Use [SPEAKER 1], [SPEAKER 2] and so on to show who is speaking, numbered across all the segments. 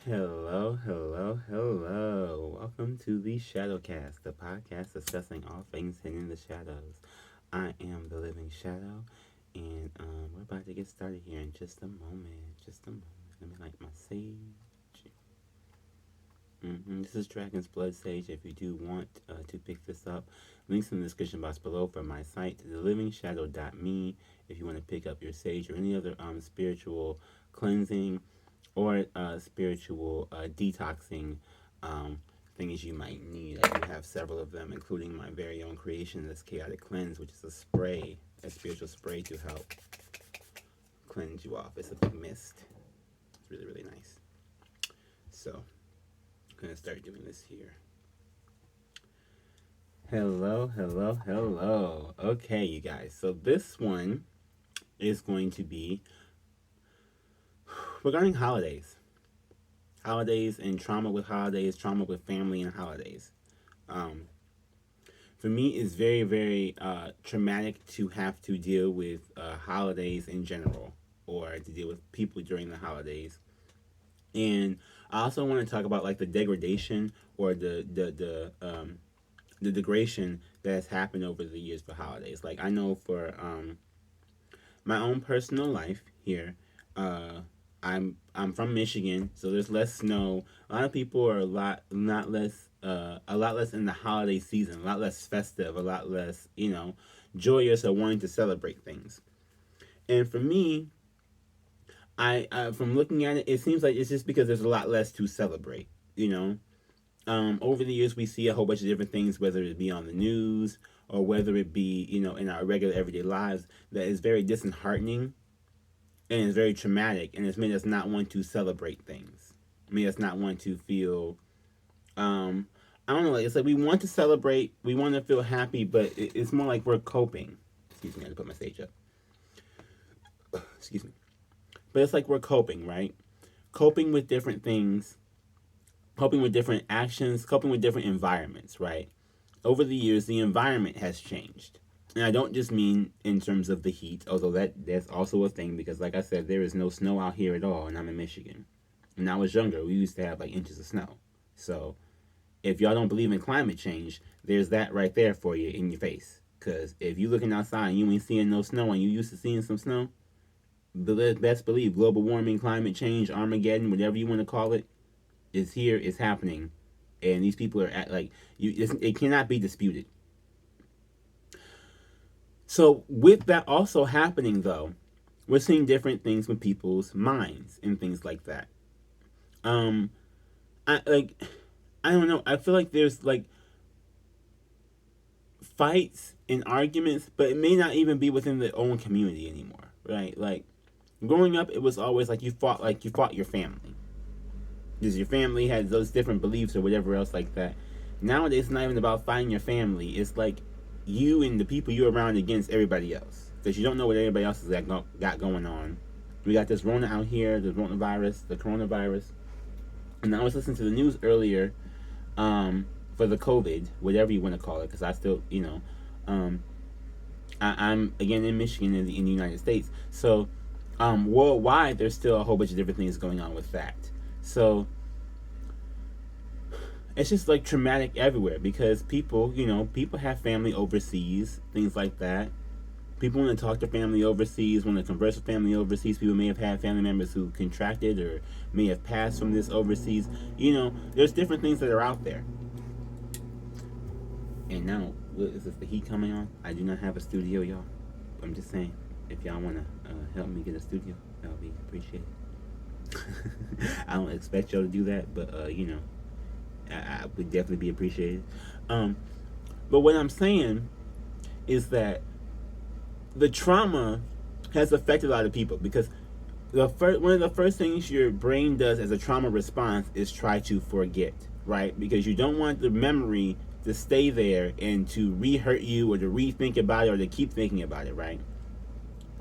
[SPEAKER 1] Hello, hello, hello. Welcome to the Shadow Cast, the podcast discussing all things hidden in the shadows. I am the living shadow, and we're about to get started here in just a moment. Just a moment. Let me light my sage. This is Dragon's Blood Sage. If you do want to pick this up, links in the description box below for my site, theliving.shadow.me. If you want to pick up your sage or any other spiritual cleansing or spiritual detoxing things you might need. I do have several of them, including my very own creation, this Chaotic Cleanse, which is a spray, a spiritual spray to help cleanse you off. It's a big mist. It's really, really nice. So, I'm going to start doing this here. Hello, hello, hello. Okay, you guys. So this one is going to be regarding holidays. Holidays and trauma with holidays, trauma with family and holidays. For me, it's very, very traumatic to have to deal with holidays in general, or to deal with people during the holidays. And I also want to talk about like the degradation or the degradation that has happened over the years for holidays. Like I know for my own personal life here, I'm from Michigan, so there's less snow. A lot of people are a lot less in the holiday season, a lot less festive, a lot less, joyous or wanting to celebrate things. And for me, I from looking at it, it seems like it's just because there's a lot less to celebrate. Over the years we see a whole bunch of different things, whether it be on the news or whether it be in our regular everyday lives, that is very disheartening. And it's very traumatic, and it's made us not want to celebrate things. Made us not want to feel, I don't know, it's like we want to celebrate, we want to feel happy, but it's more like we're coping. Excuse me, I had to put my stage up. Excuse me. But it's like we're coping, right? Coping with different things, coping with different actions, coping with different environments, right? Over the years, the environment has changed. And I don't just mean in terms of the heat, although that's also a thing, because like I said, there is no snow out here at all, and I'm in Michigan. When I was younger, we used to have like inches of snow. So if y'all don't believe in climate change, there's that right there for you in your face. Because if you looking outside and you ain't seeing no snow and you used to seeing some snow, best believe global warming, climate change, Armageddon, whatever you want to call it, is here, is happening. And these people are it cannot be disputed. So with that also happening, though, we're seeing different things with people's minds and things like that. I don't know. I feel like there's like fights and arguments, but it may not even be within the own community anymore, right? Like growing up, it was always like you fought your family, because your family had those different beliefs or whatever else like that. Nowadays, it's not even about fighting your family. It's like you and the people you're around against everybody else, because you don't know what everybody else has got going on. We got this Rona out here, the coronavirus. And I was listening to the news earlier for the COVID, whatever you want to call it, because I still, I'm again in Michigan in the United States. So worldwide, there's still a whole bunch of different things going on with that. So it's just like traumatic everywhere, because people have family overseas, things like that. People want to talk to family overseas, want to converse with family overseas. People may have had family members who contracted or may have passed from this overseas. There's different things that are out there. And now, is this the heat coming on? I do not have a studio, y'all. I'm just saying, if y'all want to help me get a studio, that would be appreciated. I don't expect y'all to do that, but I would definitely be appreciated. But what I'm saying is that the trauma has affected a lot of people, because one of the first things your brain does as a trauma response is try to forget, right? Because you don't want the memory to stay there and to re-hurt you or to rethink about it or to keep thinking about it, right?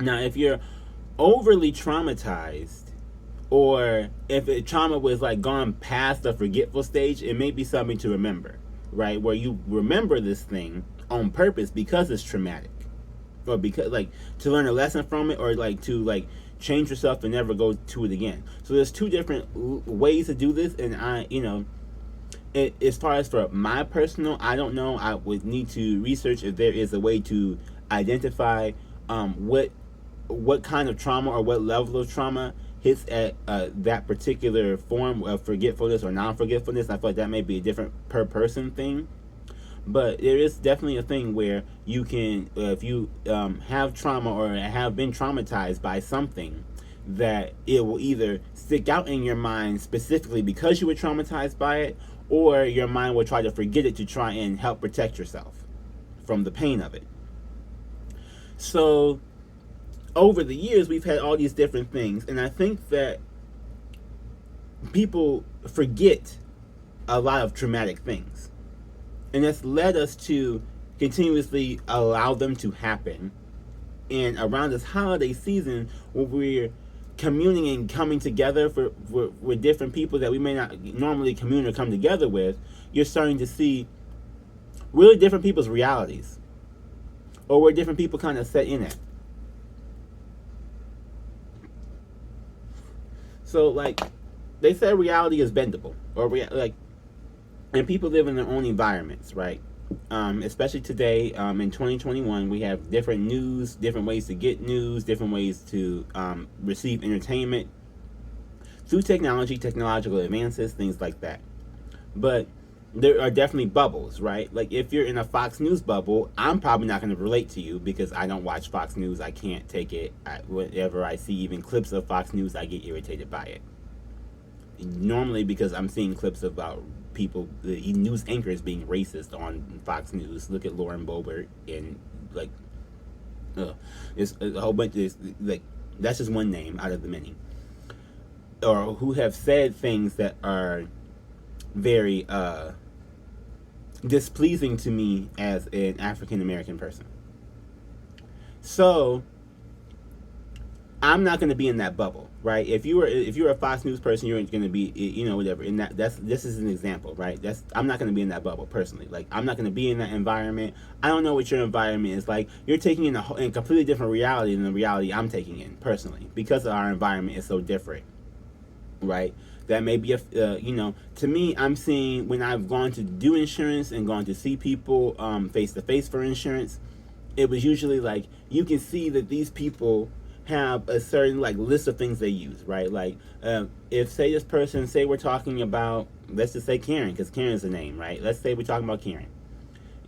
[SPEAKER 1] Now, if you're overly traumatized, or if trauma was like gone past the forgetful stage, it may be something to remember, right? Where you remember this thing on purpose because it's traumatic, or because like to learn a lesson from it, or like to like change yourself and never go to it again. So there's two different ways to do this, and as far as for my personal, I don't know. I would need to research if there is a way to identify what kind of trauma or what level of trauma hits at that particular form of forgetfulness or non-forgetfulness. I feel like that may be a different per person thing. But there is definitely a thing where you can, if you have trauma or have been traumatized by something, that it will either stick out in your mind specifically because you were traumatized by it, or your mind will try to forget it to try and help protect yourself from the pain of it. So over the years, we've had all these different things, and I think that people forget a lot of traumatic things. And that's led us to continuously allow them to happen. And around this holiday season, when we're communing and coming together with different people that we may not normally commune or come together with, you're starting to see really different people's realities, or where different people kind of set in at. So, like, they say reality is bendable, or and people live in their own environments, right? Especially today, in 2021, we have different news, different ways to get news, different ways to receive entertainment through technology, technological advances, things like that. But there are definitely bubbles, right? Like, if you're in a Fox News bubble, I'm probably not going to relate to you because I don't watch Fox News. I can't take it. Whenever I see even clips of Fox News, I get irritated by it. Normally because I'm seeing clips about people, the news anchors being racist on Fox News. Look at Lauren Boebert and it's a whole bunch of that's just one name out of the many, or who have said things that are very displeasing to me as an African American person. So I'm not going to be in that bubble, right? If you're a Fox News person, you're going to be, whatever. And this is an example, right? I'm not going to be in that bubble personally. Like, I'm not going to be in that environment. I don't know what your environment is like. You're taking in a completely different reality than the reality I'm taking in personally, because our environment is so different, right? That may be to me, I'm seeing when I've gone to do insurance and gone to see people face to face for insurance, it was usually like you can see that these people have a certain list of things they use, right? Like if say this person, say we're talking about, let's just say Karen, because Karen's the name, right? Let's say we're talking about Karen.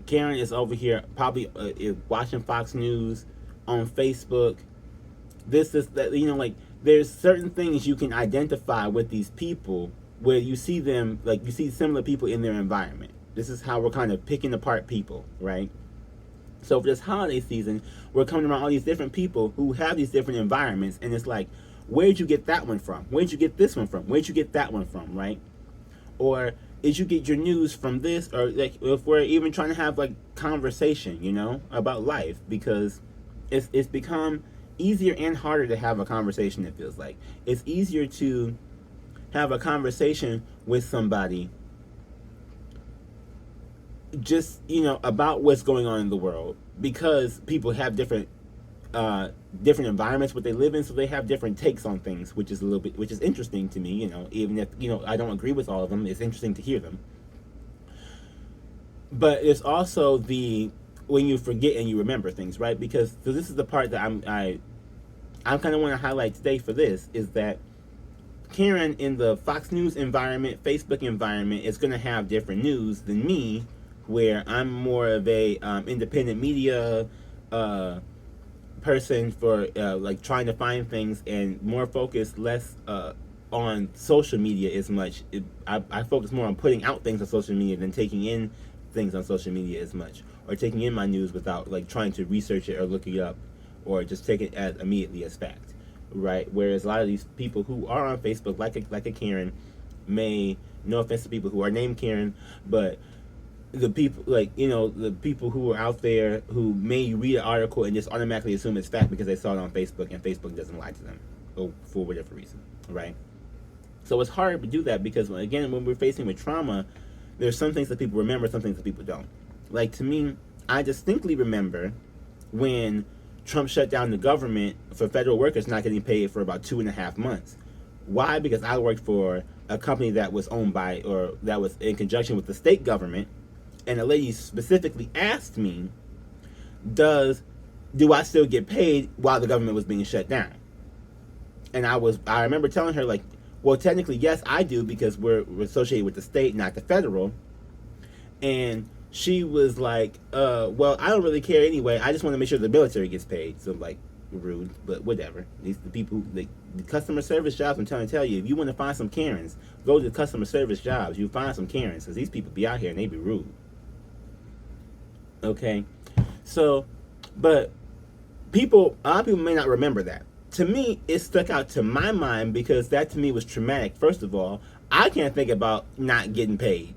[SPEAKER 1] Karen is over here probably watching Fox News on Facebook. This is that, there's certain things you can identify with these people where you see them, you see similar people in their environment. This is how we're kind of picking apart people, right? So for this holiday season, we're coming around all these different people who have these different environments, and it's like, where'd you get that one from? Where'd you get this one from? Where'd you get that one from, right? Or did you get your news from this? Or if we're even trying to have conversation, about life, because it's become easier and harder to have a conversation. It feels like it's easier to have a conversation with somebody just about what's going on in the world, because people have different environments what they live in, so they have different takes on things, which is interesting to me. Even if I don't agree with all of them, it's interesting to hear them. But it's also when you forget and you remember things, right? Because so this is the part that I kind of want to highlight today for this, is that Karen in the Fox News environment, Facebook environment, is going to have different news than me, where I'm more of a independent media person for trying to find things, and more focused, less on social media as much. I focus more on putting out things on social media than taking in things on social media as much, or taking in my news without trying to research it or look it up, or just take it as immediately as fact, right? Whereas a lot of these people who are on Facebook, like a Karen, may, no offense to people who are named Karen, but the people the people who are out there who may read an article and just automatically assume it's fact because they saw it on Facebook, and Facebook doesn't lie to them, or for whatever reason, right? So it's hard to do that, because again, when we're facing with trauma, there's some things that people remember, some things that people don't. To me, I distinctly remember when Trump shut down the government for federal workers not getting paid for about 2.5 months. Why? Because I worked for a company that was owned by, or that was in conjunction with the state government, and a lady specifically asked me, do I still get paid while the government was being shut down? And I remember telling her, like, well, technically, yes, I do, because we're associated with the state, not the federal. And she was like, well, I don't really care anyway. I just want to make sure the military gets paid. So, like, rude, but whatever. These the people, the customer service jobs, I'm trying to tell you, if you want to find some Karens, go to the customer service jobs. You find some Karens, because these people be out here and they be rude. Okay? So, but a lot of people may not remember that. To me, it stuck out to my mind because that to me was traumatic. First of all, I can't think about not getting paid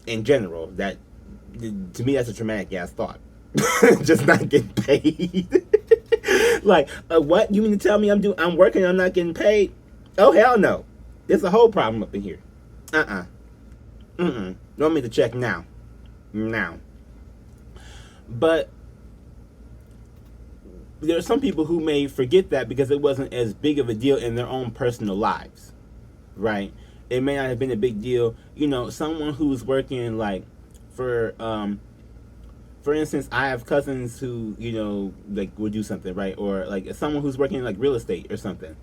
[SPEAKER 1] in general. That, to me, that's a traumatic ass thought. Just not getting paid. Like, what? You mean to tell me I'm working and I'm not getting paid? Oh, hell no. There's a whole problem up in here. Want me to check now. But there are some people who may forget that because it wasn't as big of a deal in their own personal lives, right? It may not have been a big deal. You know, someone who's working, like, for instance, I have cousins who, you know, like, will do something, right? Or, like, someone who's working in, like, real estate or something.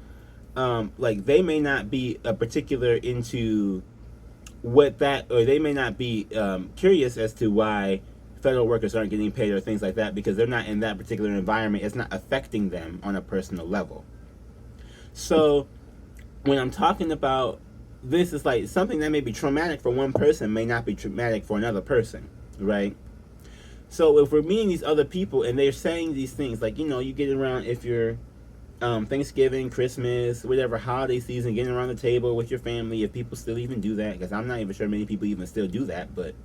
[SPEAKER 1] Like, they may not be a particular into what that, or they may not be curious as to why federal workers aren't getting paid or things like that, because they're not in that particular environment. It's not affecting them on a personal level. So when I'm talking about this, is like something that may be traumatic for one person may not be traumatic for another person, right? So if we're meeting these other people and they're saying these things, like, you know, you get around, if you're Thanksgiving, Christmas, whatever holiday season, getting around the table with your family, if people still even do that, because I'm not even sure many people even still do that, but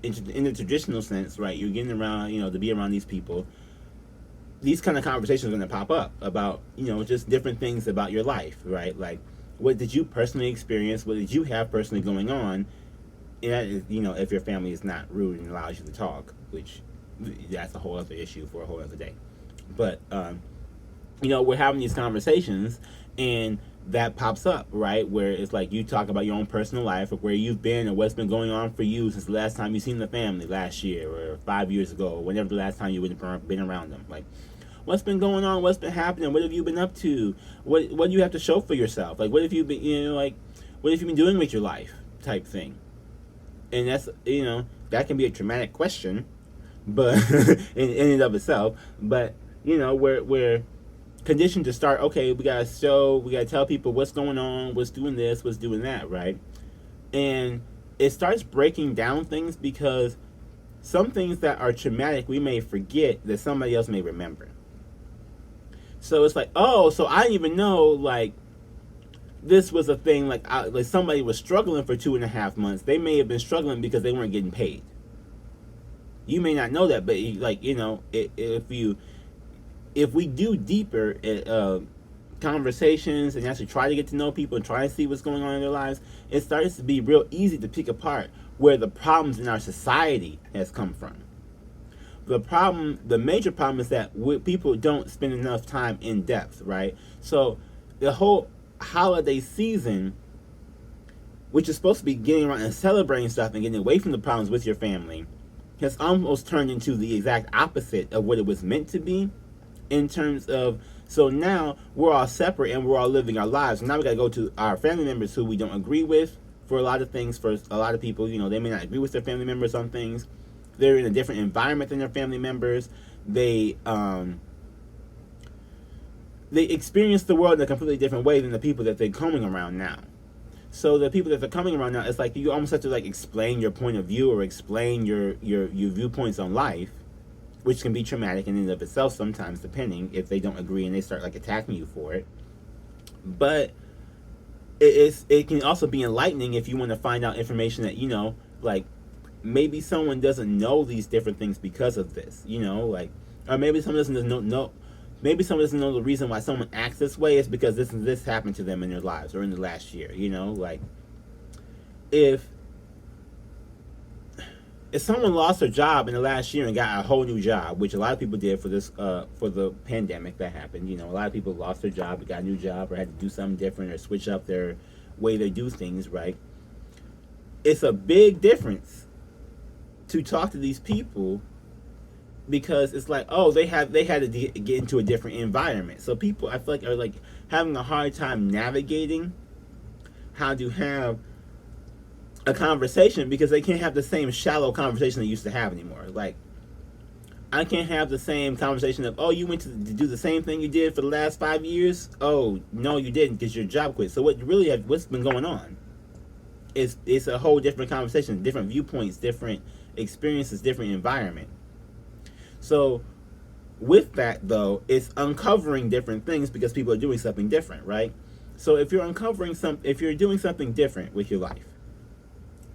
[SPEAKER 1] in the traditional sense, right, you're getting around, you know, to be around these people, these kind of conversations are going to pop up about, you know, just different things about your life, right? Like, what did you personally experience? What did you have personally going on? And that is, you know, if your family is not rude and allows you to talk, which that's a whole other issue for a whole other day. But, you know, we're having these conversations and that pops up, right? Where it's like you talk about your own personal life, or where you've been, or what's been going on for you since the last time you seen the family, last year or 5 years ago, or whenever the last time you would have been around them. Like, what's been going on? What's been happening? What have you been up to? What do you have to show for yourself? Like, what have you been, you know, like, what have you been doing with your life, type thing? And that's, you know, that can be a traumatic question, but in and of itself. But, you know, we're conditioned to start, okay, we gotta tell people what's going on, what's doing this, what's doing that, right? And it starts breaking down things, because some things that are traumatic we may forget that somebody else may remember. So it's like, oh, so I didn't even know, like, this was a thing, like somebody was struggling for 2.5 months. They may have been struggling because they weren't getting paid. You may not know that, but, like, you know, if we do deeper conversations and actually try to get to know people and try to see what's going on in their lives, it starts to be real easy to pick apart where the problems in our society has come from. The major problem is that people don't spend enough time in depth, right? So the whole holiday season, which is supposed to be getting around and celebrating stuff and getting away from the problems with your family, has almost turned into the exact opposite of what it was meant to be. In terms of, so now we're all separate and we're all living our lives. Now we got to go to our family members who we don't agree with for a lot of things. For a lot of people, you know, they may not agree with their family members on things. They're in a different environment than their family members. They experience the world in a completely different way than the people that they're coming around now. So the people that they're coming around now, it's like you almost have to, like, explain your point of view or explain your viewpoints on life, which can be traumatic in and of itself sometimes, depending if they don't agree and they start, like, attacking you for it. But it can also be enlightening if you want to find out information that, you know, like, maybe someone doesn't know these different things because of this, you know, like, or maybe someone doesn't know maybe someone doesn't know the reason why someone acts this way is because this happened to them in their lives or in the last year, you know, like, if if someone lost their job in the last year and got a whole new job, which a lot of people did for this for the pandemic that happened, a lot of people lost their job, got a new job, or had to do something different or switch up their way they do things, right? It's a big difference to talk to these people because it's like, oh, they had to get into a different environment. So people, I feel like, are like having a hard time navigating how to have a conversation because they can't have the same shallow conversation they used to have anymore. Like, I can't have the same conversation of, oh, you went to do the same thing you did for the last 5 years. Oh, no, you didn't because your job quit. So what's been going on? It's a whole different conversation, different viewpoints, different experiences, different environment. So with that, though, it's uncovering different things because people are doing something different, right? So if you're doing something different with your life,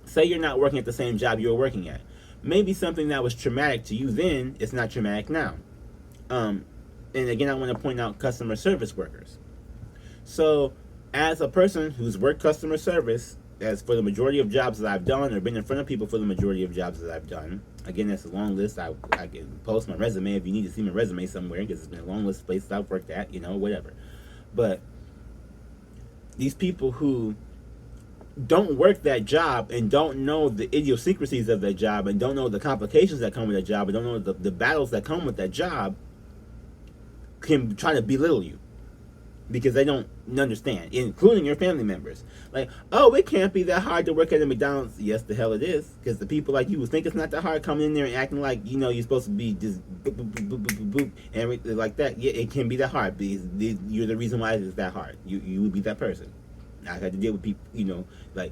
[SPEAKER 1] say you're not working at the same job you were working at, maybe something that was traumatic to you then is not traumatic now. And again, I want to point out customer service workers. So as a person who's worked customer service, as for the majority of jobs that I've done or been in front of people for the majority of jobs that I've done, again, that's a long list. I can post my resume if you need to see my resume somewhere because it's been a long list of places I've worked at, whatever. But these people who don't work that job and don't know the idiosyncrasies of that job and don't know the complications that come with that job and don't know the battles that come with that job can try to belittle you because they don't understand, including your family members. Like, oh, it can't be that hard to work at a McDonald's. Yes, the hell it is, because the people like you who think it's not that hard coming in there and acting like, you're supposed to be just boop, boop, boop, boop, boop, boop, and everything like that. Yeah, it can be that hard because you're the reason why it's that hard. You would be that person. I had to deal with people, like,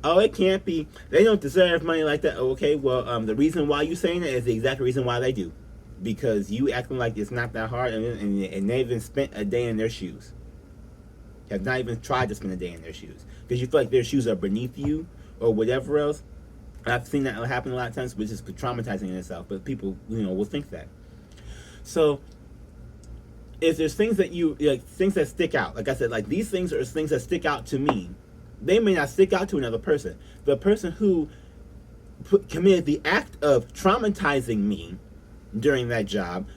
[SPEAKER 1] oh, it can't be. They don't deserve money like that. Okay, well, the reason why you saying that is the exact reason why they do. Because you acting like it's not that hard and they even spent a day in their shoes. Have not even tried to spend a day in their shoes. Because you feel like their shoes are beneath you or whatever else. I've seen that happen a lot of times, which is traumatizing in itself. But people, will think that. So, if there's things that things that stick out, like I said, like these things are things that stick out to me. They may not stick out to another person. The person who committed the act of traumatizing me during that job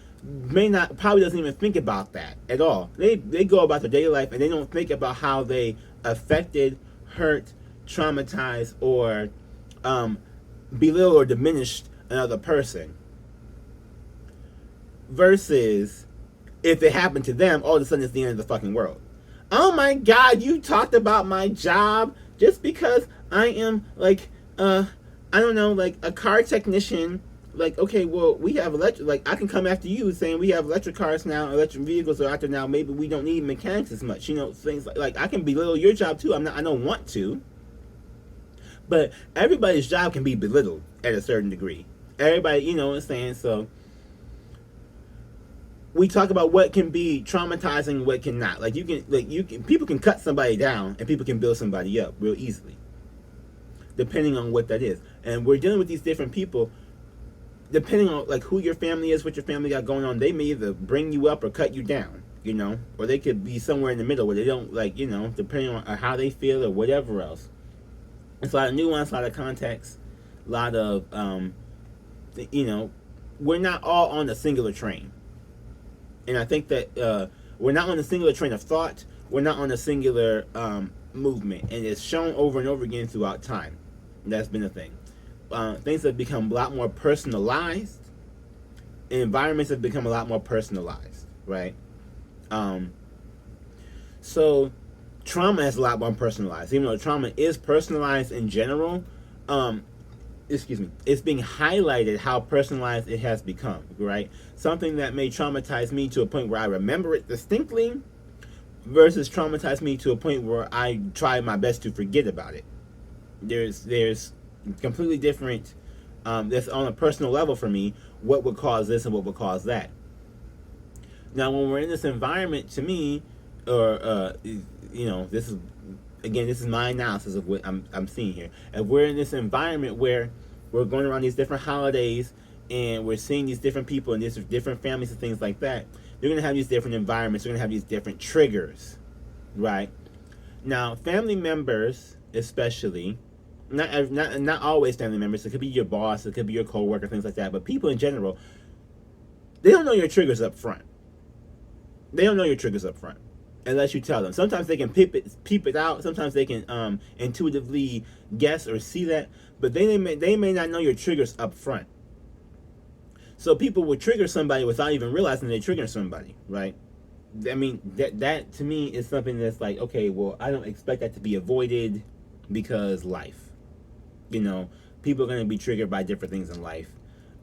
[SPEAKER 1] probably doesn't even think about that at all. They go about their daily life and they don't think about how they affected, hurt, traumatized, or belittled or diminished another person. Versus if it happened to them, all of a sudden it's the end of the fucking world. Oh my God, you talked about my job just because I am like I don't know, like a car technician. Like, okay, well, we have electric, like, I can come after you saying we have electric cars now, electric vehicles are out there now, maybe we don't need mechanics as much, things like I can belittle your job too. I don't want to. But everybody's job can be belittled at a certain degree. Everybody, you know what I'm saying? So, we talk about what can be traumatizing, what cannot. People can cut somebody down and people can build somebody up real easily. Depending on what that is. And we're dealing with these different people. Depending on like who your family is, what your family got going on, they may either bring you up or cut you down, or they could be somewhere in the middle where they don't depending on how they feel or whatever else. It's a lot of nuance, a lot of context, a lot of we're not all on a singular train, and I think that we're not on a singular train of thought. We're not on a singular movement, and it's shown over and over again throughout time. That's been a thing. Things have become a lot more personalized. Environments have become a lot more personalized, right? So trauma is a lot more personalized. Even though trauma is personalized in general, it's being highlighted how personalized it has become, right? Something that may traumatize me to a point where I remember it distinctly versus traumatize me to a point where I try my best to forget about it. There's completely different, that's on a personal level for me, what would cause this and what would cause that. Now, when we're in this environment, to me, or, this is my analysis of what I'm seeing here. If we're in this environment where we're going around these different holidays and we're seeing these different people and these different families and things like that, they're going to have these different environments, they're going to have these different triggers, right? Now, family members, especially, Not always family members. It could be your boss. It could be your coworker, things like that. But people in general, they don't know your triggers up front. They don't know your triggers up front unless you tell them. Sometimes they can peep it out. Sometimes they can intuitively guess or see that, but they may not know your triggers up front. So people will trigger somebody without even realizing they trigger somebody, right? I mean, that to me is something that's like, okay, well, I don't expect that to be avoided because life. You know, people are going to be triggered by different things in life.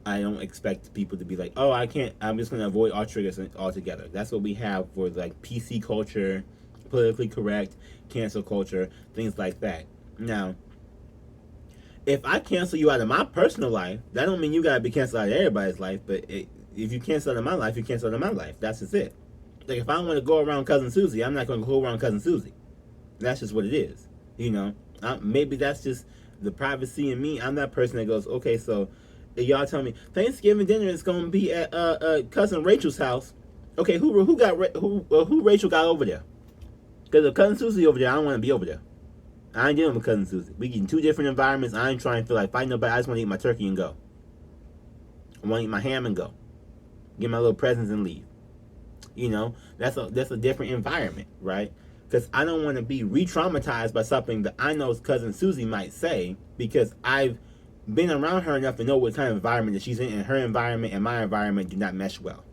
[SPEAKER 1] I don't expect people to be like, oh, I can't, I'm just going to avoid all triggers altogether. That's what we have for like PC culture, politically correct, cancel culture, things like that. Now, if I cancel you out of my personal life, that don't mean you got to be canceled out of everybody's life, but if you cancel out of my life, you cancel out of my life. That's just it. Like, if I want to go around Cousin Susie, I'm not going to go around Cousin Susie. That's just what it is. You know, maybe that's just the privacy in me. I'm that person that goes, okay, so y'all tell me Thanksgiving dinner is gonna be at cousin Rachel's house. Okay, who Rachel got over there? Because if cousin Susie over there, I don't want to be over there. I ain't dealing with cousin Susie. We get in two different environments. I ain't trying to feel like fighting nobody. I just want to eat my turkey and go. I want to eat my ham and go. Get my little presents and leave. You know, that's a different environment, right? Because I don't want to be re-traumatized by something that I know cousin Susie might say, because I've been around her enough to know what kind of environment that she's in, and her environment and my environment do not mesh well.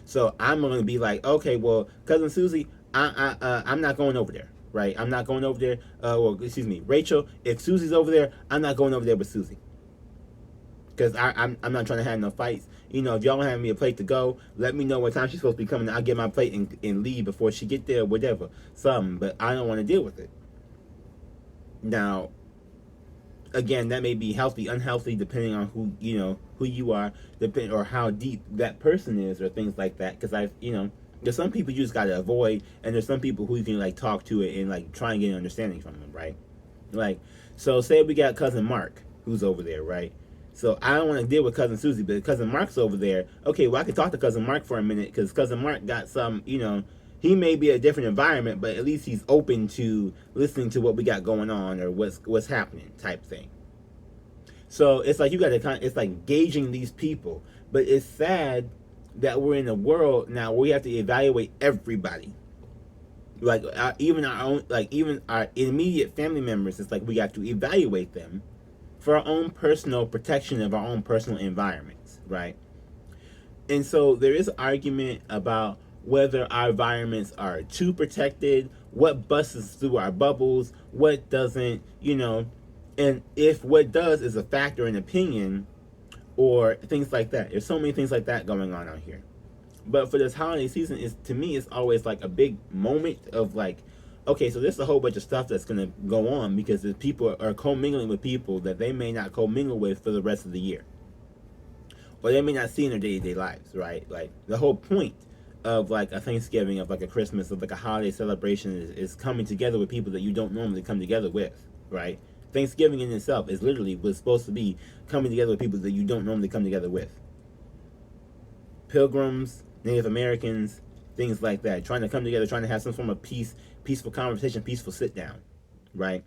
[SPEAKER 1] So I'm going to be like, okay, well, cousin Susie, I'm not going over there, right? I'm not going over there. Well, excuse me, Rachel, if Susie's over there, I'm not going over there with Susie. Because I'm not trying to have no fights. You know, if y'all don't have me a plate to go, let me know what time she's supposed to be coming. I'll get my plate and leave before she get there, whatever. Something, but I don't want to deal with it. Now, again, that may be healthy, unhealthy, depending on who you are, or how deep that person is, or things like that. Because there's some people you just gotta avoid, and there's some people who you can like talk to it and like try and get an understanding from them, right? Like, so say we got cousin Mark who's over there, right? So I don't want to deal with cousin Susie, but cousin Mark's over there. Okay, well, I could talk to cousin Mark for a minute, because cousin Mark got some, he may be a different environment, but at least he's open to listening to what we got going on, or what's happening, type thing. So it's like you got to it's like gauging these people, but it's sad that we're in a world now where we have to evaluate everybody. Like even our own, like even our immediate family members, it's like we have to evaluate them for our own personal protection of our own personal environments, right? And so there is an argument about whether our environments are too protected, what busts through our bubbles, what doesn't, and if what does is a factor in opinion, or things like that. There's so many things like that going on out here. But for this holiday season, to me, it's always like a big moment of like, okay, so there's a whole bunch of stuff that's going to go on, because the people are commingling with people that they may not commingle with for the rest of the year, or they may not see in their day-to-day lives, right? Like, the whole point of like a Thanksgiving, of like a Christmas, of like a holiday celebration is coming together with people that you don't normally come together with, right? Thanksgiving in itself is literally was supposed to be coming together with people that you don't normally come together with. Pilgrims, Native Americans, things like that, trying to come together, trying to have some form of peaceful conversation, peaceful sit down, right?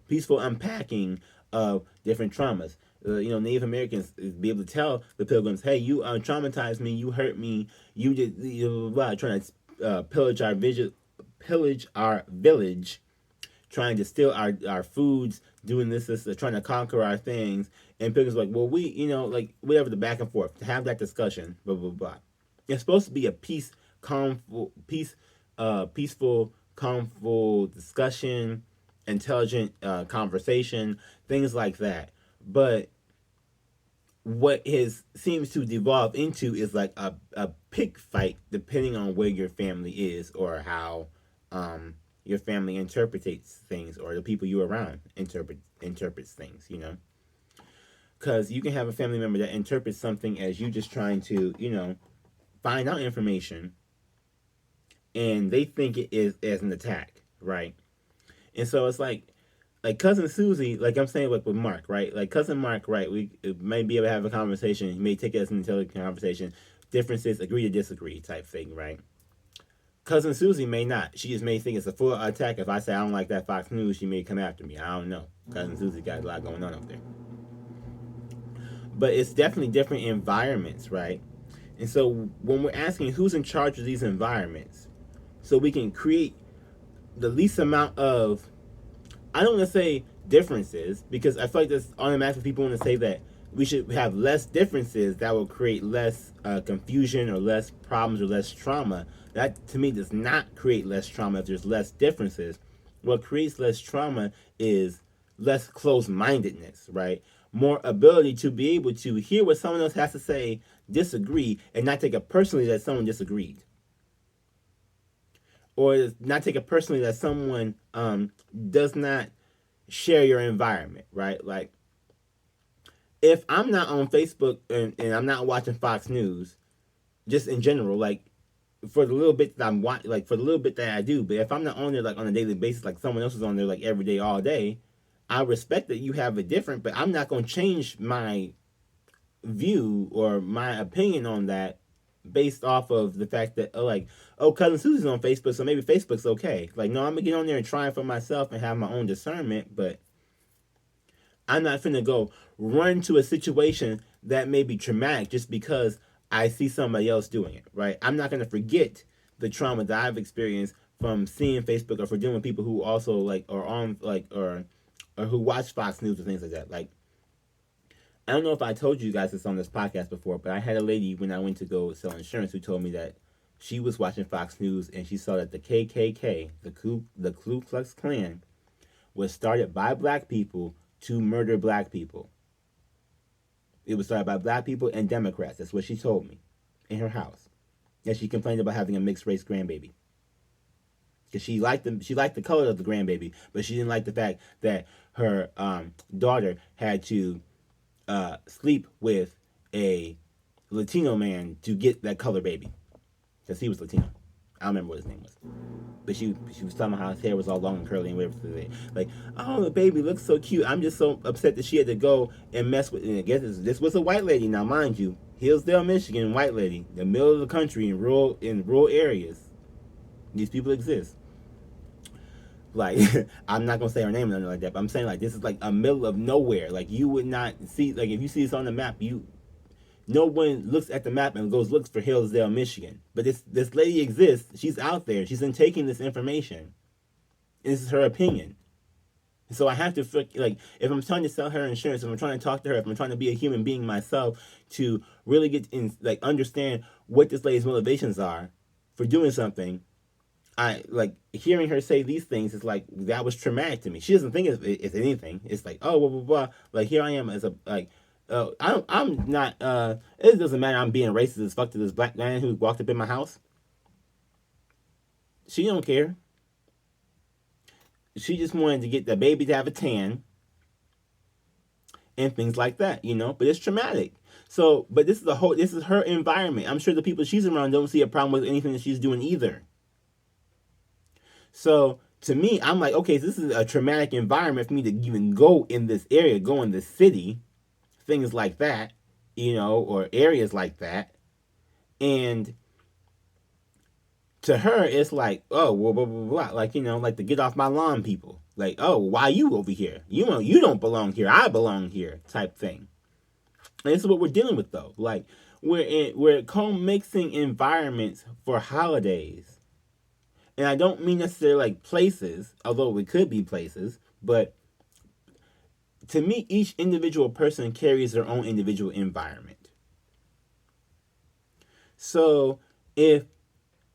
[SPEAKER 1] Peaceful unpacking of different traumas. Native Americans be able to tell the Pilgrims, hey, you traumatized me, you hurt me, you did, trying to pillage our village, trying to steal our foods, doing this, trying to conquer our things. And Pilgrims like, well, we, like, whatever, the back and forth, to have that discussion, blah, blah, blah. It's supposed to be a peaceful, calmful discussion, intelligent conversation, things like that. But what seems to devolve into is like a pig fight, depending on where your family is, or how your family interprets things, or the people you're around interprets things, because you can have a family member that interprets something as you just trying to find out information, and they think it is as an attack, right? And so it's like cousin Susie, like I'm saying, like with Mark, right? Like cousin Mark, right? We may be able to have a conversation. He may take it as an intelligent conversation. Differences, agree to disagree, type thing, right? Cousin Susie may not. She just may think it's a full attack. If I say I don't like that Fox News, she may come after me. I don't know. Cousin Susie got a lot going on up there. But it's definitely different environments, right? And so when we're asking who's in charge of these environments, so we can create the least amount of, I don't want to say differences, because I feel like this automatically people want to say that we should have less differences that will create less confusion or less problems or less trauma. That to me does not create less trauma if there's less differences. What creates less trauma is less closed-mindedness, right? More ability to be able to hear what someone else has to say, disagree, and not take it personally that someone disagreed. Or not take it personally that someone does not share your environment, right? Like, if I'm not on Facebook and I'm not watching Fox News, just in general, like, for the little bit that I'm watching, like, for the little bit that I do, but if I'm not on there, like, on a daily basis, like someone else is on there, like, every day, all day, I respect that you have a different, but I'm not going to change my view or my opinion on that based off of the fact that, Cousin Susie's on Facebook, so maybe Facebook's okay. Like, no, I'm going to get on there and try it for myself and have my own discernment, but I'm not finna go run to a situation that may be traumatic just because I see somebody else doing it, right? I'm not gonna forget the trauma that I've experienced from seeing Facebook or for dealing with people who also like are on like or who watch Fox News or things like that. Like, I don't know if I told you guys this on this podcast before, but I had a lady when I went to go sell insurance who told me that she was watching Fox News and she saw that the KKK, the Ku Klux Klan, was started by black people to murder black people. It was started by black people and Democrats. That's what she told me in her house. And she complained about having a mixed race grandbaby. Because she liked the color of the grandbaby, but she didn't like the fact that her daughter had to sleep with a Latino man to get that color baby. Because he was Latino. I don't remember what his name was. But she was talking about how his hair was all long and curly and whatever. Like, oh, the baby looks so cute. I'm just so upset that she had to go and mess with. And I guess this was a white lady. Now, mind you, Hillsdale, Michigan, white lady, the middle of the country in rural areas. These people exist. Like, I'm not gonna say her name or nothing like that. But I'm saying like this is like a middle of nowhere. Like, you would not see, like, if you see this on the map, no one looks at the map and looks for Hillsdale, Michigan. But this lady exists. She's out there. She's been taking this information. This is her opinion. So I have to, like, if I'm trying to sell her insurance, if I'm trying to talk to her, if I'm trying to be a human being myself to really get in, like, understand what this lady's motivations are for doing something, I, like, hearing her say these things is like, that was traumatic to me. She doesn't think it's anything. It's like, oh, blah, blah, blah. Like, here I am as a, like, I'm not, it doesn't matter I'm being racist as fuck to this black man who walked up in my house. She don't care. She just wanted to get the baby to have a tan and things like that, but it's traumatic. So, but this is her environment. I'm sure the people she's around don't see a problem with anything that she's doing either. So, to me, I'm like, okay, so this is a traumatic environment for me to even go in this area, go in this city, things like that, or areas like that. And to her, it's like, oh, blah, blah, blah, blah. Like, like the get off my lawn people. Like, oh, why you over here? You don't belong here. I belong here type thing. And this is what we're dealing with, though. Like, we're co-mixing environments for holidays. And I don't mean necessarily like places, although it could be places, but to me, each individual person carries their own individual environment. So if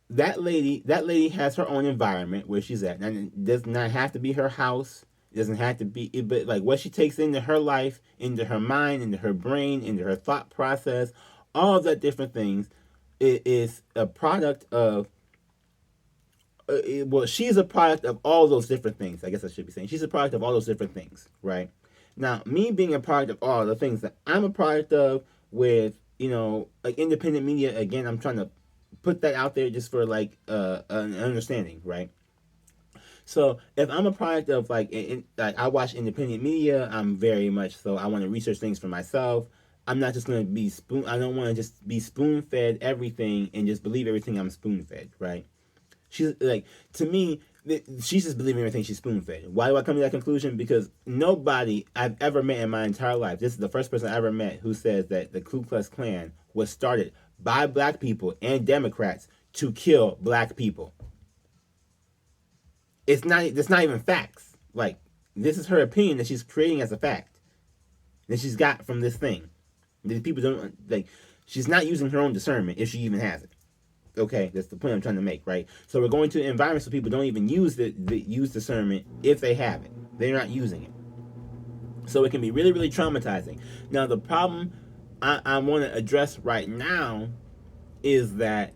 [SPEAKER 1] that lady has her own environment where she's at, and it does not have to be her house. It doesn't have to be, but like what she takes into her life, into her mind, into her brain, into her thought process, all of that different things, it is a product of. She's a product of all those different things. I guess I should be saying she's a product of all those different things, right? Now, me being a product of all the things that I'm a product of with, like independent media, again, I'm trying to put that out there just for like an understanding, right? So if I'm a product of like I watch independent media, I'm very much so I want to research things for myself. I'm not just going to be I don't want to just be spoon fed everything and just believe everything I'm spoon fed, right? She's like, to me, she's just believing everything she's spoon fed. Why do I come to that conclusion? Because nobody I've ever met in my entire life, this is the first person I ever met who says that the Ku Klux Klan was started by black people and Democrats to kill black people. It's not even facts. Like, this is her opinion that she's creating as a fact that she's got from this thing. These people don't like. She's not using her own discernment if she even has it. Okay, that's the point I'm trying to make, right? So we're going to environments where people don't even use use discernment if they have it. They're not using it. So it can be really, really traumatizing. Now, the problem I want to address right now is that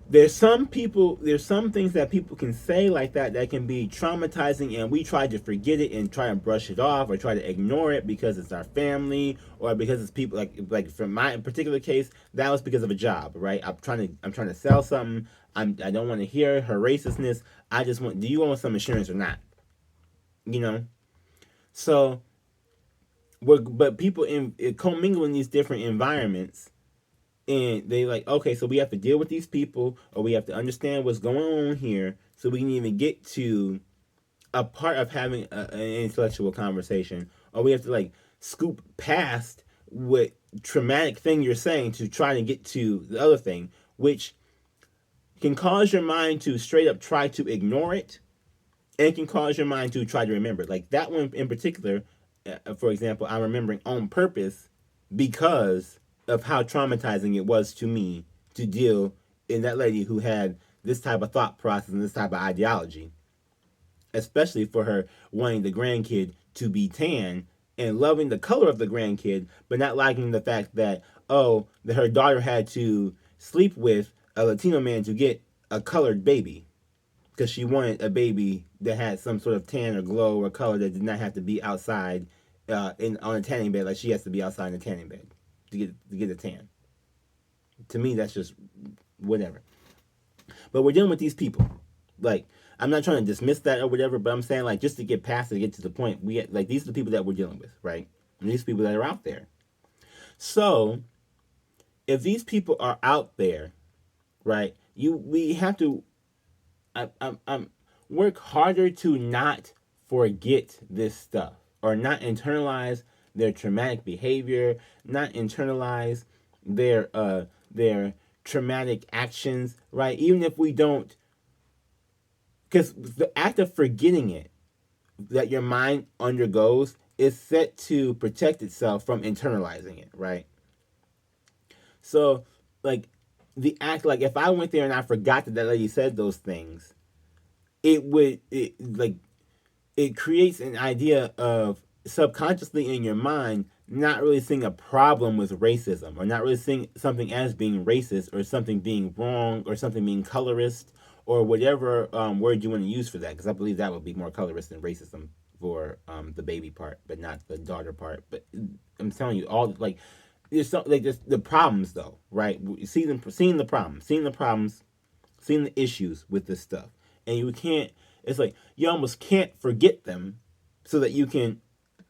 [SPEAKER 1] there's some things that people can say like that can be traumatizing, and we try to forget it and try and brush it off or try to ignore it because it's our family or because it's people like from my particular case, that was because of a job, right? I'm trying to sell something. I don't want to hear her racistness. I just want, do you want some insurance or not? You know? So but people in commingle in these different environments, and they like, okay, so we have to deal with these people, or we have to understand what's going on here so we can even get to a part of having an intellectual conversation, or we have to like scoop past what traumatic thing you're saying to try to get to the other thing, which can cause your mind to straight up try to ignore it, and it can cause your mind to try to remember it. Like that one in particular, for example, I'm remembering on purpose because of how traumatizing it was to me to deal in that lady who had this type of thought process and this type of ideology, especially for her wanting the grandkid to be tan and loving the color of the grandkid, but not liking the fact that, oh, that her daughter had to sleep with a Latino man to get a colored baby because she wanted a baby that had some sort of tan or glow or color that did not have to be outside on a tanning bed like she has to be outside in a tanning bed to get a tan. To me, that's just whatever. But we're dealing with these people. Like, I'm not trying to dismiss that or whatever, but I'm saying, like, just to get past it, get to the point, we get, like, these are the people that we're dealing with, right? And these people that are out there. So, if these people are out there, right, we have to work harder to not forget this stuff or not internalize their traumatic behavior, not internalize their traumatic actions, right? Even if we don't, because the act of forgetting it that your mind undergoes is set to protect itself from internalizing it, right? So, like, the act, like, if I went there and I forgot that lady said those things, it creates an idea of subconsciously in your mind not really seeing a problem with racism, or not really seeing something as being racist or something being wrong or something being colorist or whatever word you want to use for that, because I believe that would be more colorist than racism for the baby part, but not the daughter part. But I'm telling you, all like there's some, like there's the problems though, right? Seeing the problems, seeing the issues with this stuff, and you can't. It's like you almost can't forget them, so that you can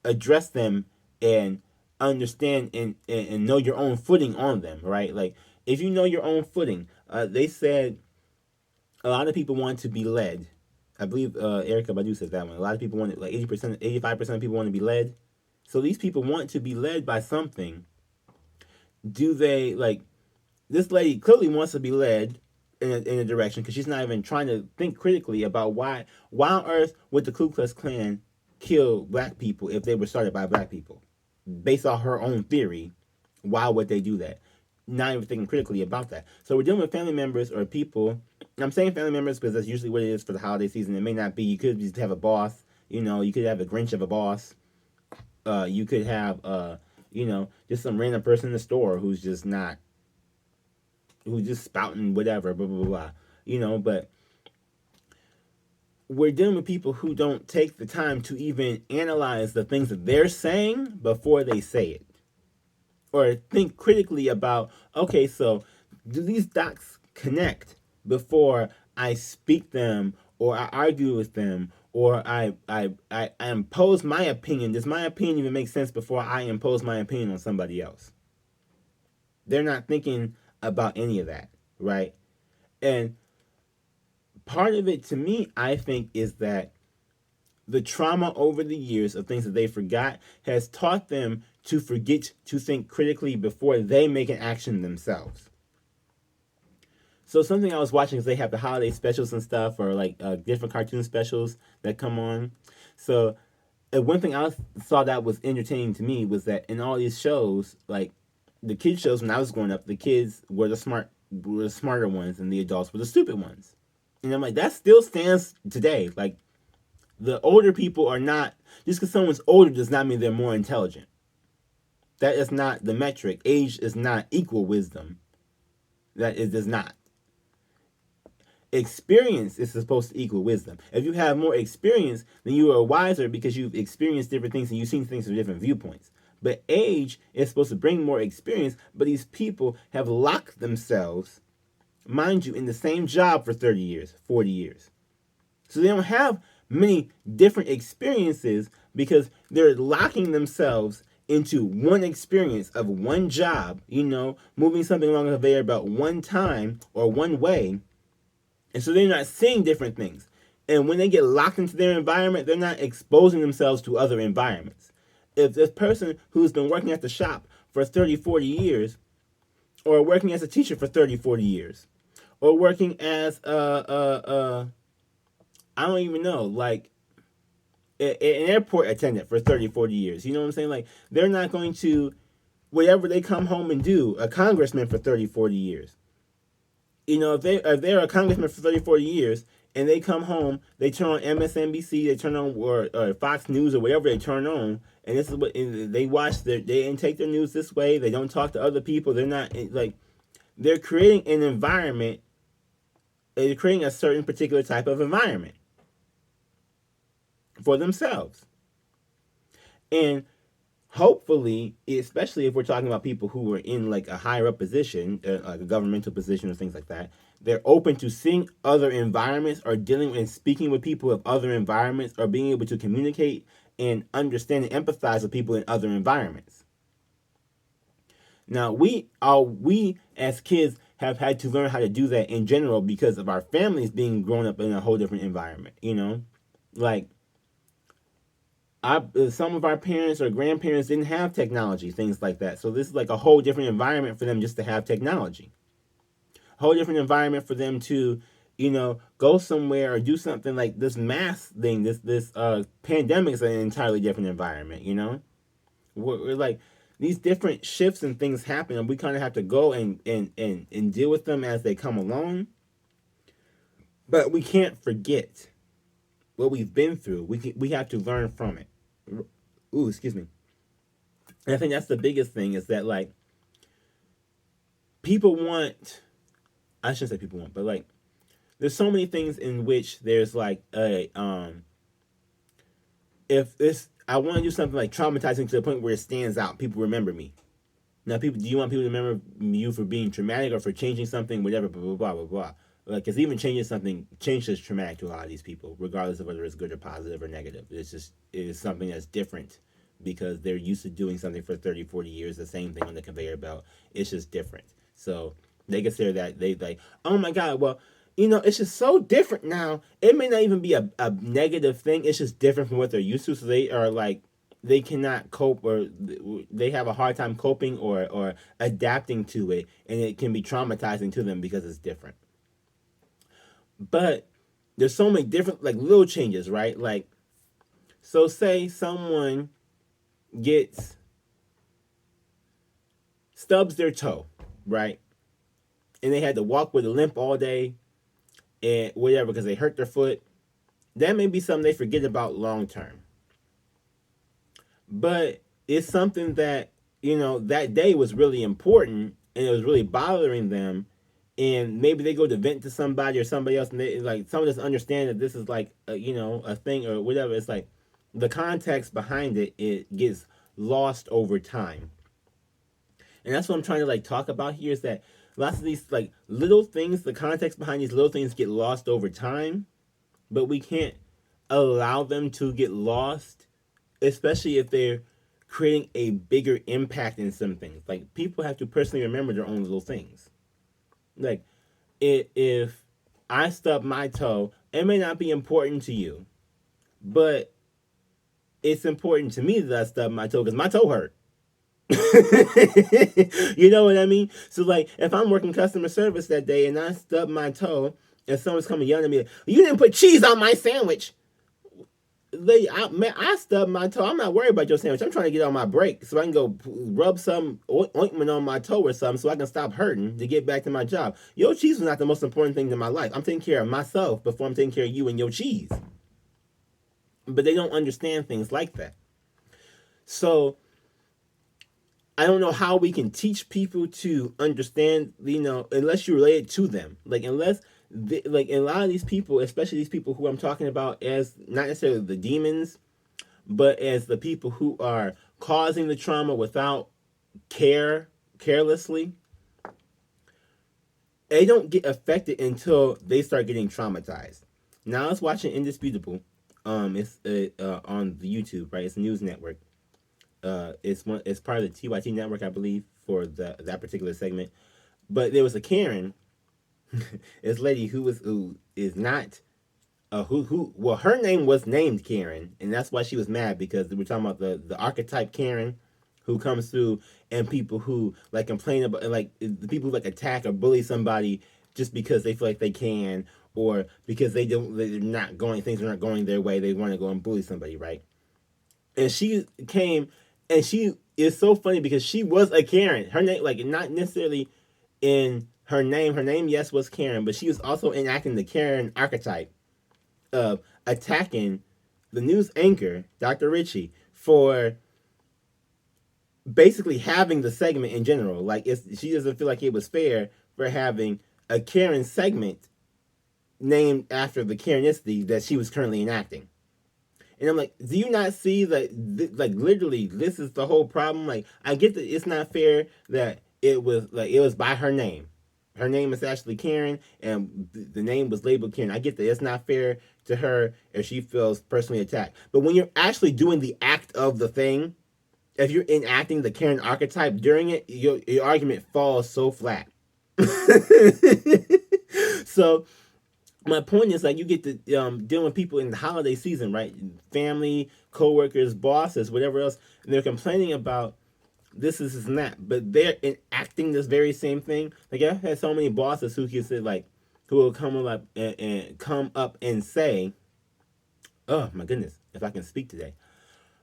[SPEAKER 1] address them and understand and know your own footing on them, right? Like if you know your own footing, they said a lot of people want to be led. I believe Erica Badu said that one. A lot of people want, like 80%, 85% of people want to be led. So these people want to be led by something. Do they, like, this lady clearly wants to be led in a direction because she's not even trying to think critically about why on earth would the Ku Klux Klan kill black people if they were started by black people? Based on her own theory, why would they do that? Not even thinking critically about that. So we're dealing with family members or people. I'm saying family members because that's usually what it is for the holiday season. It may not be. You could just have a boss. You could have a Grinch of a boss. You could have, just some random person in the store who's just spouting whatever, blah, blah, blah, but we're dealing with people who don't take the time to even analyze the things that they're saying before they say it. Or think critically about, okay, so do these dots connect before I speak them or I argue with them or I impose my opinion? Does my opinion even make sense before I impose my opinion on somebody else? They're not thinking about any of that, right? And part of it to me, I think, is that the trauma over the years of things that they forgot has taught them to forget to think critically before they make an action themselves. So something I was watching is they have the holiday specials and stuff, or like different cartoon specials that come on. So one thing I saw that was entertaining to me was that in all these shows, like the kids shows when I was growing up, the kids were the smarter ones, and the adults were the stupid ones. And I'm like, that still stands today. Like the older people are not, just because someone's older does not mean they're more intelligent. That is not the metric. Age is not equal wisdom. That it does not. Experience is supposed to equal wisdom. If you have more experience, then you are wiser because you've experienced different things and you've seen things from different viewpoints. But age is supposed to bring more experience, but these people have locked themselves, mind you, in the same job for 30 years, 40 years. So they don't have many different experiences because they're locking themselves into one experience of one job, moving something along the conveyor belt one time or one way. And so they're not seeing different things. And when they get locked into their environment, they're not exposing themselves to other environments. If this person who's been working at the shop for 30, 40 years, or working as a teacher for 30, 40 years, or working as I don't even know, like an airport attendant for 30, 40 years. You know what I'm saying? Like, they're not going to, whatever they come home and do, a congressman for 30, 40 years. If they're a congressman for 30, 40 years, and they come home, they turn on MSNBC, they turn on or Fox News or whatever they turn on, and this is what they watch. They intake their news this way. They don't talk to other people. They're not like, they're creating an environment. They're creating a certain particular type of environment for themselves. And hopefully, especially if we're talking about people who are in like a higher up position, like a governmental position or things like that, they're open to seeing other environments or dealing and speaking with people of other environments or being able to communicate and understand and empathize with people in other environments. Now, we as kids have had to learn how to do that in general because of our families being grown up in a whole different environment, like some of our parents or grandparents didn't have technology, things like that. So this is like a whole different environment for them just to have technology. A whole different environment for them to, go somewhere or do something like this mass thing. This pandemic is an entirely different environment. We're like, these different shifts and things happen, and we kind of have to go and deal with them as they come along. But we can't forget what we've been through. We have to learn from it. Ooh, excuse me. And I think that's the biggest thing is that, like, people want, I shouldn't say people want, but like, there's so many things in which there's like if this, I want to do something like traumatizing to the point where it stands out, people remember me. Now, do you want people to remember you for being traumatic or for changing something, whatever, blah, blah, blah, blah, blah. Like, because even changing something, change is traumatic to a lot of these people, regardless of whether it's good or positive or negative. It is something that's different because they're used to doing something for 30, 40 years, the same thing on the conveyor belt. It's just different. So they consider that, they like, oh my God, well, it's just so different now. It may not even be a negative thing. It's just different from what they're used to. So they are like, they cannot cope, or they have a hard time coping or adapting to it. And it can be traumatizing to them because it's different. But there's so many different, like, little changes, right? Like, so say someone stubs their toe, right? And they had to walk with a limp all day and whatever because they hurt their foot. That may be something they forget about long term. But it's something that, that day was really important and it was really bothering them. And maybe they go to vent to somebody or somebody else, and they like, someone doesn't understand that this is like a thing or whatever. It's like the context behind it gets lost over time. And that's what I'm trying to like talk about here, is that lots of these like little things, the context behind these little things get lost over time, but we can't allow them to get lost, especially if they're creating a bigger impact in some things. Like, people have to personally remember their own little things. Like, if I stubbed my toe. It may not be important to you, but it's important to me that I stubbed my toe because my toe hurt. You know what I mean? So like, if I'm working customer service that day and I stub my toe, and someone's coming yelling at me, "You didn't put cheese on my sandwich." Lady, I stubbed my toe. I'm not worried about your sandwich. I'm trying to get on my break so I can go rub some ointment on my toe or something so I can stop hurting to get back to my job. Your cheese was not the most important thing in my life. I'm taking care of myself before I'm taking care of you and your cheese. But they don't understand things like that. So I don't know how we can teach people to understand, unless you relate it to them. Like, unless, like, a lot of these people, especially these people who I'm talking about as not necessarily the demons, but as the people who are causing the trauma without carelessly, they don't get affected until they start getting traumatized. Now, I was watching Indisputable. It's on the YouTube, right? It's a news network. It's part of the TYT network, I believe, for that particular segment. But there was a Karen, this lady who is not well, her name was named Karen, and that's why she was mad, because we're talking about the archetype Karen who comes through, and people who like complain about, like, the people who like attack or bully somebody just because they feel like they can, or because they're not going, things are not going their way, they want to go and bully somebody, right? And she came, and she is so funny because she was a Karen. Her name, like, not necessarily in her name. Her name, yes, was Karen, but she was also enacting the Karen archetype of attacking the news anchor, Dr. Richie, for basically having the segment in general. Like, she doesn't feel like it was fair for having a Karen segment named after the Karenicity that she was currently enacting. And I'm like, do you not see that, like, literally, this is the whole problem? Like, I get that it's not fair that it was by her name. Her name is actually Karen, and the name was labeled Karen. I get that it's not fair to her if she feels personally attacked. But when you're actually doing the act of the thing, if you're enacting the Karen archetype during it, your argument falls so flat. So my point is, like, you get to deal with people in the holiday season, right? Family, coworkers, bosses, whatever else, and they're complaining about this and that, but they're enacting this very same thing. Like, I've had so many bosses who can say, like, who will come up and say, "Oh my goodness, if I can speak today."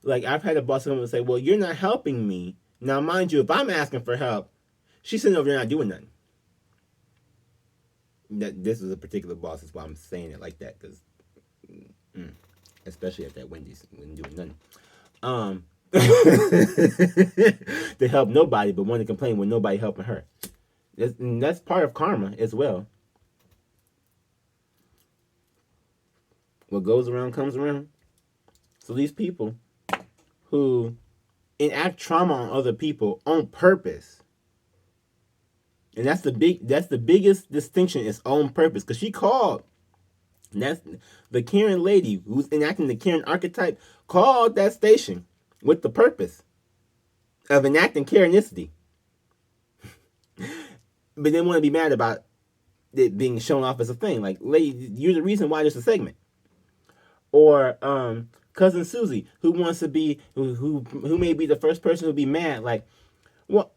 [SPEAKER 1] Like, I've had a boss come up and say, "Well, you're not helping me." Now, mind you, if I'm asking for help, she's sitting over there not doing nothing. That this is a particular boss. That's why I'm saying it like that, because, especially at that Wendy's, when doing nothing. To help nobody, but want to complain when nobody helping her. That's part of karma as well. What goes around comes around. So these people who enact trauma on other people on purpose, and that's the biggest distinction, is on purpose. Because she called, that's the Karen lady who's enacting the Karen archetype, called that station with the purpose of enacting Karenicity. But they want to be mad about it being shown off as a thing. Like, lady, you're the reason why there's a segment. Or cousin Susie, who wants to be, who may be the first person who'll be mad. Like, well,